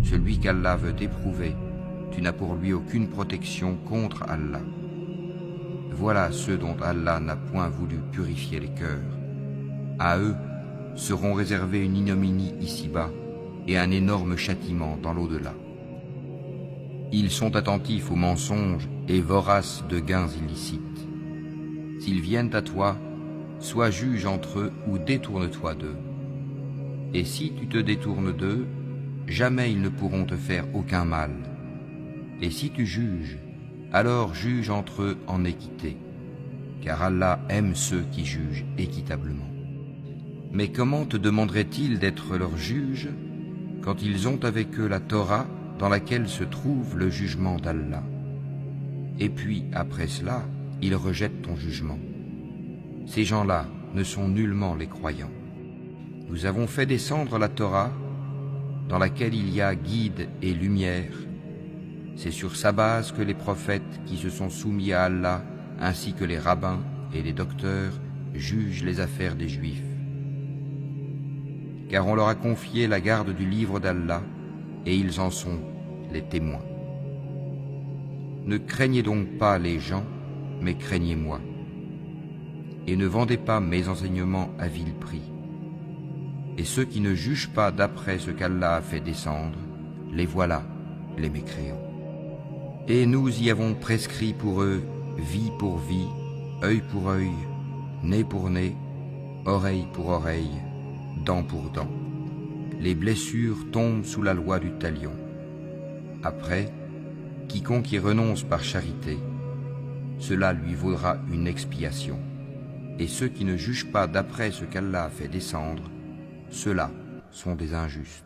Celui qu'Allah veut éprouver, tu n'as pour lui aucune protection contre Allah. Voilà ceux dont Allah n'a point voulu purifier les cœurs. À eux seront réservés une ignominie ici-bas et un énorme châtiment dans l'au-delà. Ils sont attentifs aux mensonges et voraces de gains illicites. S'ils viennent à toi, sois juge entre eux ou détourne-toi d'eux. Et si tu te détournes d'eux, jamais ils ne pourront te faire aucun mal. Et si tu juges, alors juge entre eux en équité, car Allah aime ceux qui jugent équitablement. Mais comment te demanderaient-ils d'être leur juge quand ils ont avec eux la Torah dans laquelle se trouve le jugement d'Allah? Et puis, après cela, ils rejettent ton jugement. Ces gens-là ne sont nullement les croyants. Nous avons fait descendre la Torah dans laquelle il y a guide et lumière. C'est sur sa base que les prophètes qui se sont soumis à Allah, ainsi que les rabbins et les docteurs, jugent les affaires des Juifs. Car on leur a confié la garde du livre d'Allah, et ils en sont les témoins. Ne craignez donc pas les gens, mais craignez-moi. Et ne vendez pas mes enseignements à vil prix. Et ceux qui ne jugent pas d'après ce qu'Allah a fait descendre, les voilà, les mécréants. Et nous y avons prescrit pour eux vie pour vie, œil pour œil, nez pour nez, oreille pour oreille, dent pour dent. Les blessures tombent sous la loi du talion. Après, quiconque y renonce par charité, cela lui vaudra une expiation. Et ceux qui ne jugent pas d'après ce qu'Allah a fait descendre, ceux-là sont des injustes.